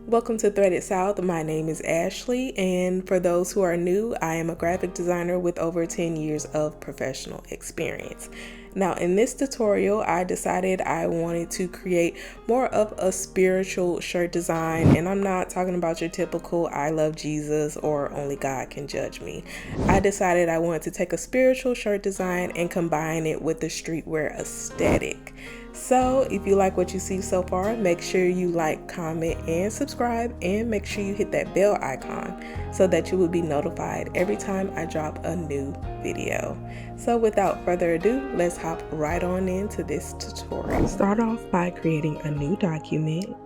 Welcome to Threaded South. My name is Ashley, and for those who are new, I am a graphic designer with over 10 years of professional experience. Now, in this tutorial, I decided I wanted to create more of a spiritual shirt design, and I'm not talking about your typical I love Jesus or only God can judge me. I decided I wanted to take a spiritual shirt design and combine it with the streetwear aesthetic. So if you like what you see so far, make sure you like, comment, and subscribe, and make sure you hit that bell icon so that you will be notified every time I drop a new video. So without further ado, let's hop right on into this tutorial. Start off by creating a new document.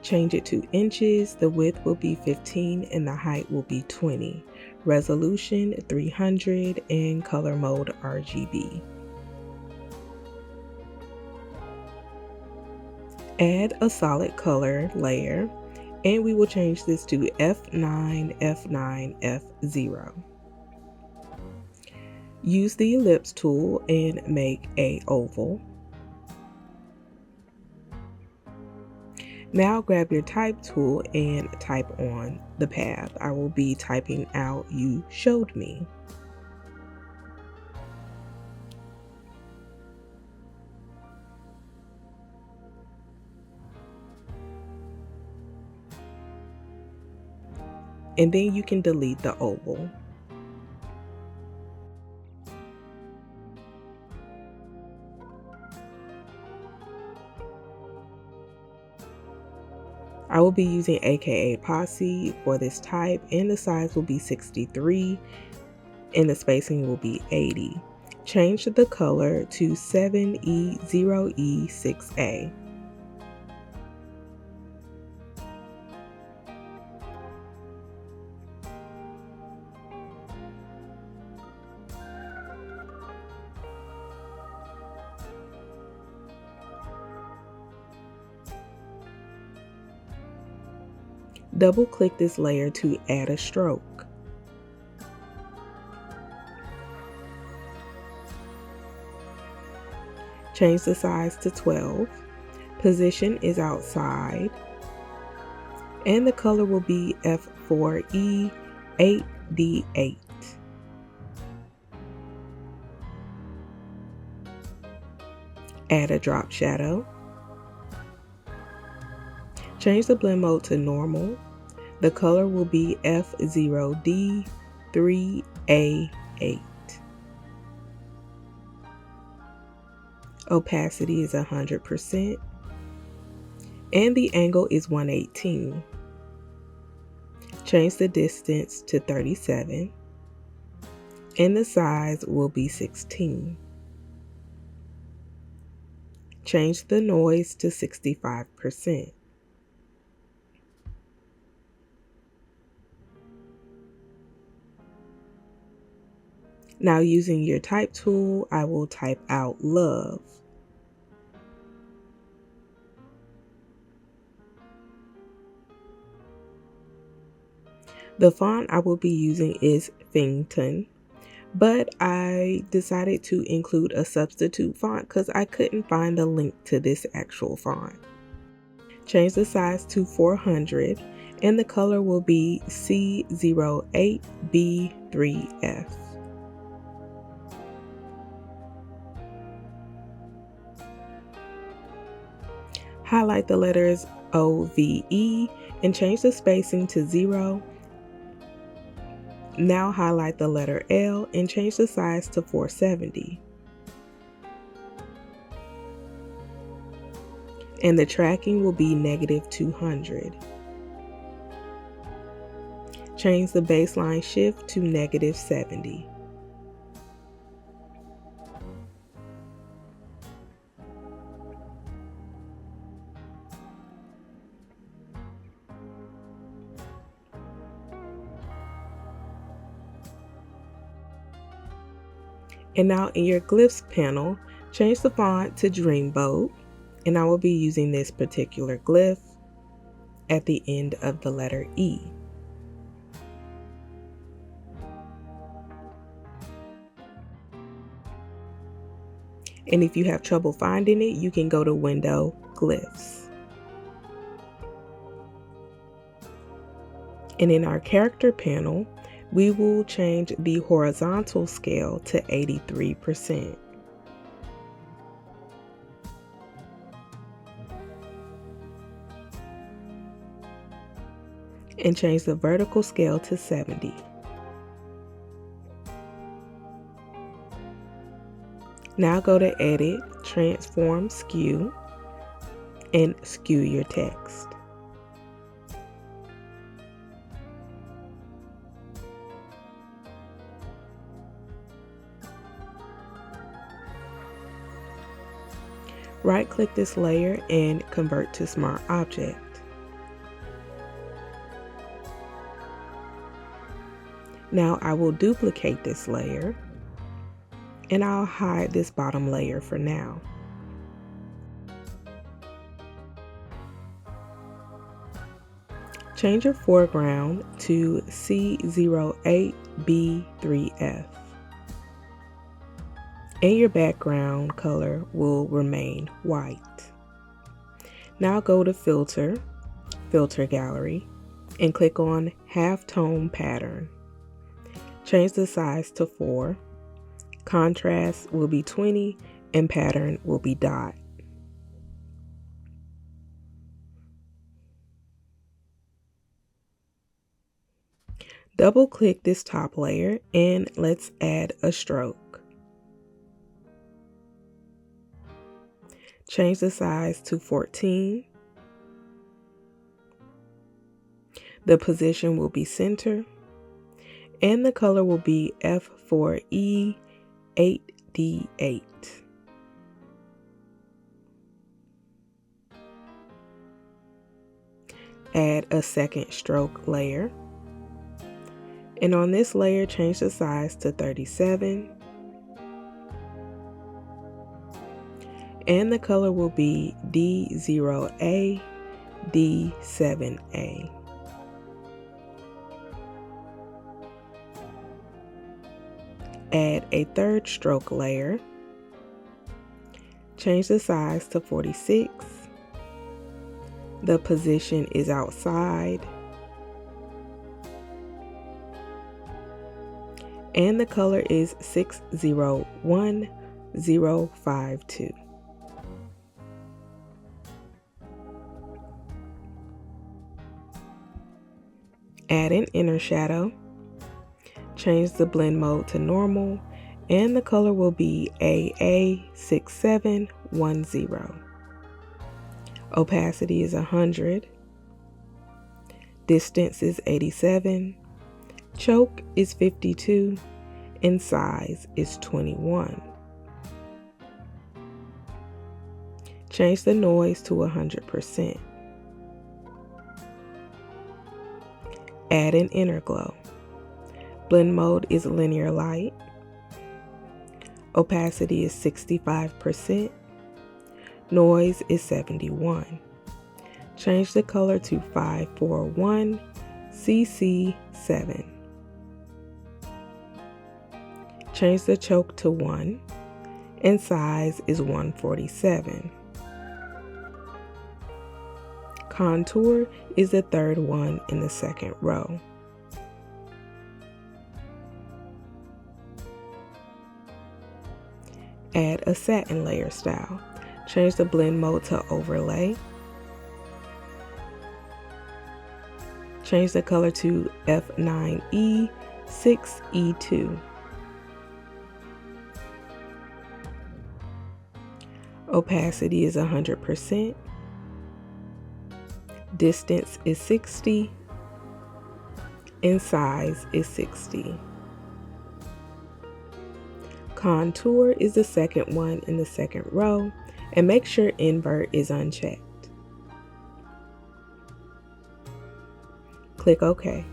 Change it to inches. The width will be 15 and the height will be 20. Resolution 300 and color mode RGB. Add a solid color layer, and we will change this to F9, F9, F0. Use the ellipse tool and make an oval. Now grab your type tool and type on the path. I will be typing out "you showed me." And then you can delete the oval. I will be using aka Posse for this type, and the size will be 63 and the spacing will be 80. Change the color to 7E0E6A. Double click this layer to add a stroke. Change the size to 12. Position is outside. And the color will be F4E8D8. Add a drop shadow. Change the blend mode to normal. The color will be F0D3A8. Opacity is 100%. And the angle is 118. Change the distance to 37. And the size will be 16. Change the noise to 65%. Now using your type tool, I will type out love. The font I will be using is Fington, but I decided to include a substitute font because I couldn't find a link to this actual font. Change the size to 400 and the color will be C08B3F. Highlight the letters OVE and change the spacing to 0. Now highlight the letter L and change the size to 470. And the tracking will be -200. Change the baseline shift to -70. And now in your glyphs panel, change the font to Dreamboat, and I will be using this particular glyph at the end of the letter E. And if you have trouble finding it, you can go to Window, Glyphs. And in our character panel, we will change the horizontal scale to 83%. And change the vertical scale to 70. Now go to Edit, Transform Skew, and skew your text. Right-click this layer and convert to Smart Object. Now I will duplicate this layer, and I'll hide this bottom layer for now. Change your foreground to C08B3F. And your background color will remain white. Now go to Filter, Filter Gallery, and click on Halftone Pattern. Change the size to 4. Contrast will be 20 and pattern will be dot. Double click this top layer and let's add a stroke. Change the size to 14. The position will be center, and the color will be F4E8D8. Add a second stroke layer, and on this layer change the size to 37. And the color will be D0A, D7A. Add a third stroke layer. Change the size to 46. The position is outside. And the color is 601052. Add an inner shadow, change the blend mode to normal, and the color will be AA6710. Opacity is 100, distance is 87, choke is 52, and size is 21. Change the noise to 100%. Add an inner glow. Blend mode is linear light. Opacity is 65%. Noise is 71. Change the color to 541 CC7. Change the choke to 1 and size is 147. Contour is the third one in the second row. Add a satin layer style. Change the blend mode to overlay. Change the color to F9E6E2. Opacity is 100%. Distance is 60. And size is 60. Contour is the second one in the second row, and make sure invert is unchecked. Click OK.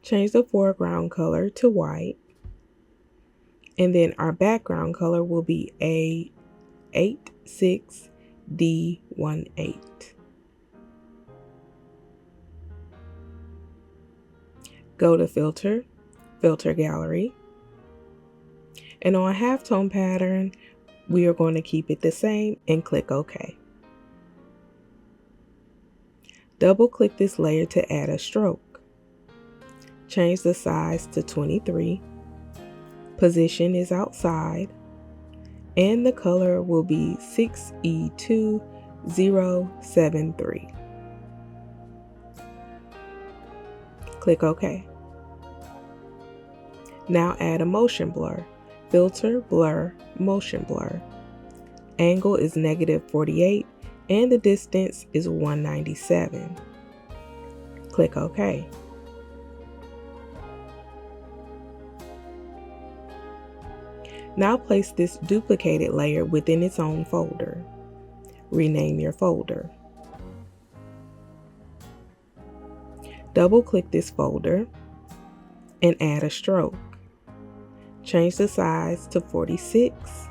Change the foreground color to white, and then our background color will be A86D18. Go to Filter, Filter Gallery, and on halftone pattern, we are going to keep it the same and click OK. Double click this layer to add a stroke. Change the size to 23. Position is outside. And the color will be 6E2073. Click OK. Now add a motion blur. Filter, Blur, Motion Blur. Angle is -48 and the distance is 197. Click OK. Now place this duplicated layer within its own folder. Rename your folder. Double-click this folder and add a stroke. Change the size to 46.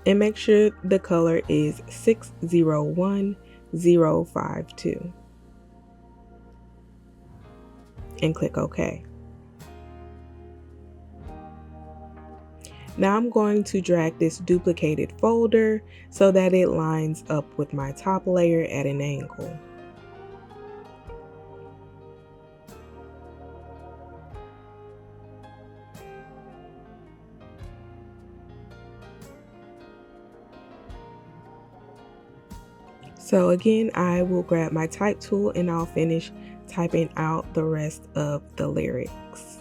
And make sure the color is 601052. And click OK. Now I'm going to drag this duplicated folder so that it lines up with my top layer at an angle. So again, I will grab my type tool and I'll finish typing out the rest of the lyrics.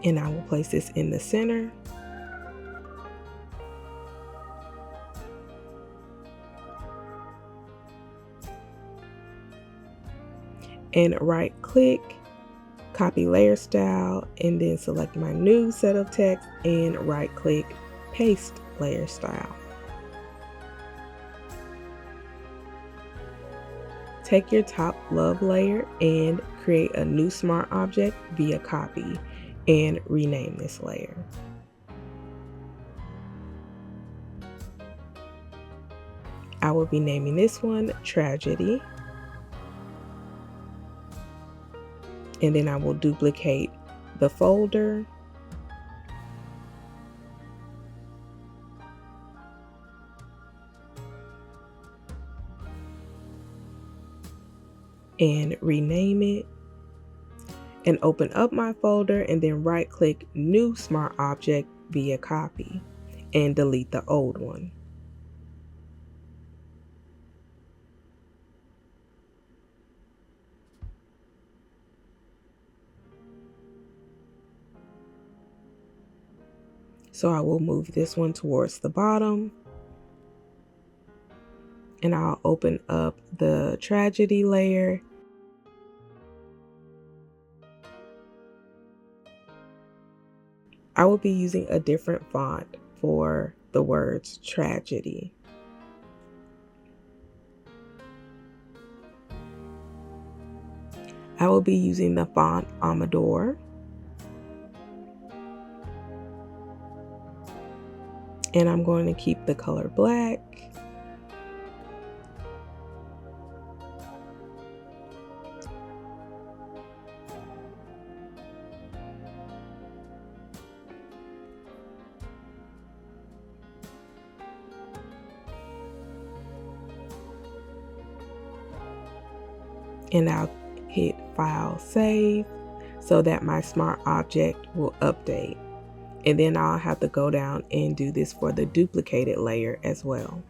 And I will place this in the center. And right click, copy layer style, and then select my new set of text and right click, paste layer style. Take your top love layer and create a new smart object via copy and rename this layer. I will be naming this one Tragedy. And then I will duplicate the folder. And rename it. And open up my folder and then right click New Smart Object via copy and delete the old one. So I will move this one towards the bottom. And I'll open up the Tragedy layer. I will be using a different font for the words tragedy. I will be using the font Amador. And I'm going to keep the color black. And I'll hit File, Save, so that my smart object will update. And then I'll have to go down and do this for the duplicated layer as well.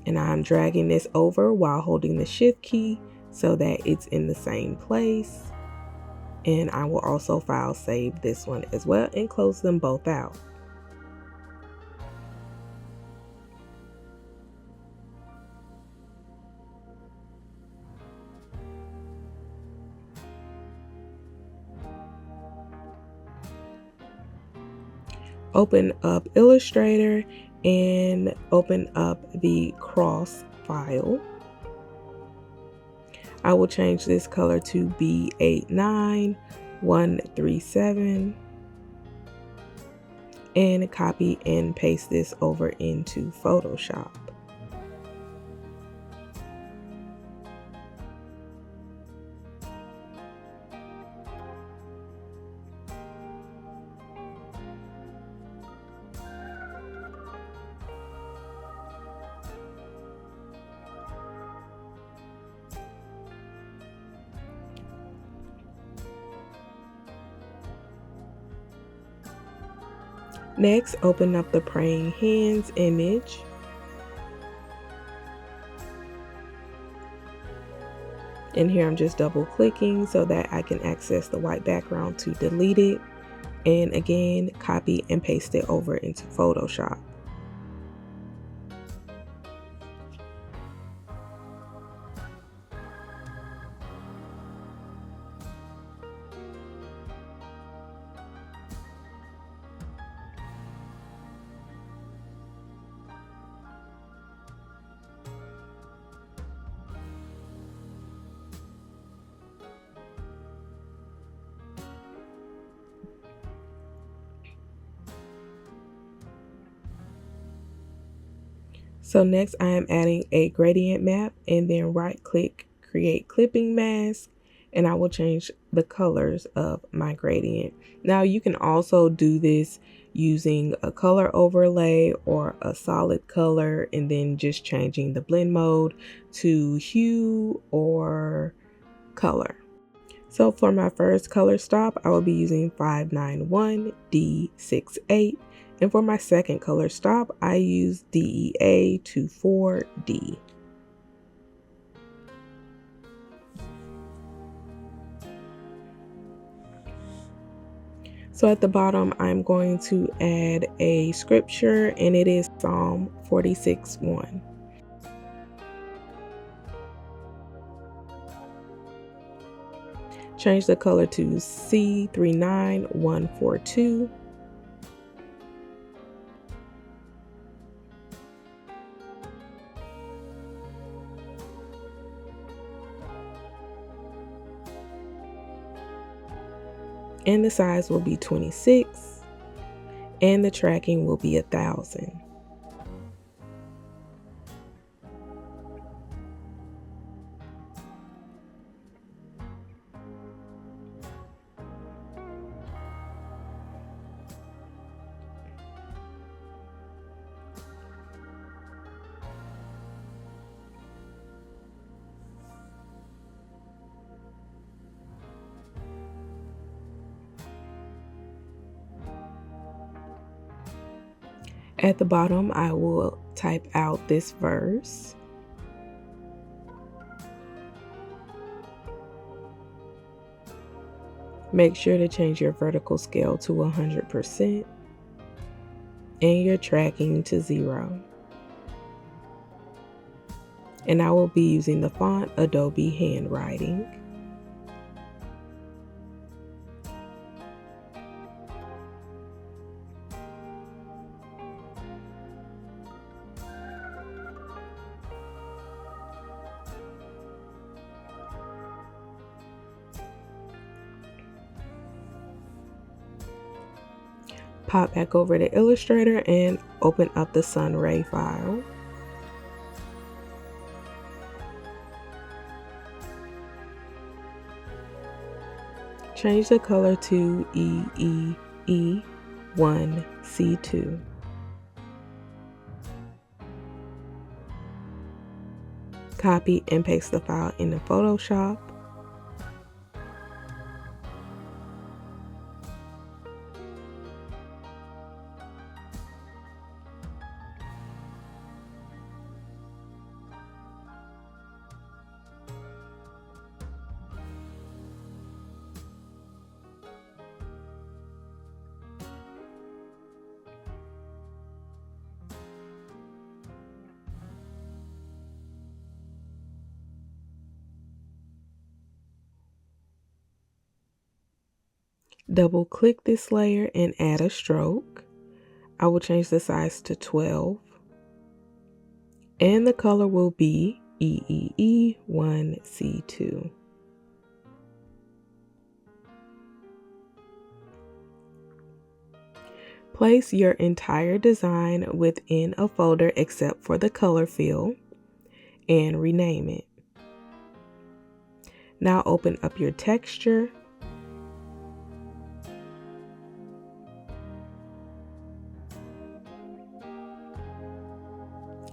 And I'm dragging this over while holding the Shift key so that it's in the same place. And I will also File, Save this one as well and close them both out. Open up Illustrator and open up the cross file. I will change this color to B89137. and copy and paste this over into Photoshop. Next, open up the praying hands image. And here I'm just double clicking so that I can access the white background to delete it. And again, copy and paste it over into Photoshop. So next I am adding a gradient map, and then right click, create clipping mask, and I will change the colors of my gradient. Now you can also do this using a color overlay or a solid color, and then just changing the blend mode to hue or color. So for my first color stop, I will be using 591 D68. And for my second color stop, I use DEA 24D. So at the bottom, I'm going to add a scripture, and it is Psalm 46:1. Change the color to C39142. And the size will be 26, and the tracking will be 1000. At the bottom, I will type out this verse. Make sure to change your vertical scale to 100% and your tracking to 0. And I will be using the font Adobe Handwriting. Pop back over to Illustrator and open up the Sunray file. Change the color to EEE1C2. Copy and paste the file into Photoshop. Double click this layer and add a stroke. I will change the size to 12. And the color will be EEE1C2. Place your entire design within a folder except for the color field and rename it. Now open up your texture.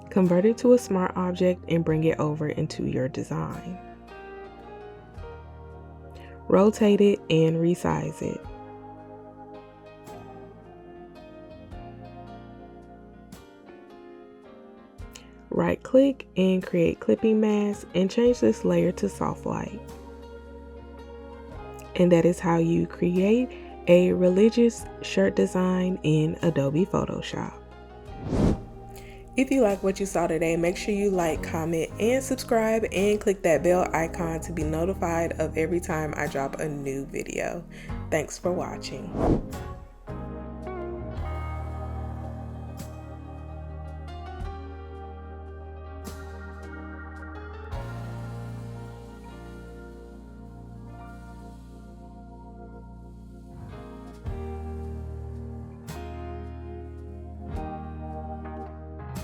Convert it to a smart object and bring it over into your design. Rotate it and resize it. Right click and create clipping mask and change this layer to soft light. And that is how you create a religious shirt design in Adobe Photoshop. If you like what you saw today, make sure you like, comment, and subscribe, and click that bell icon to be notified of every time I drop a new video. Thanks for watching.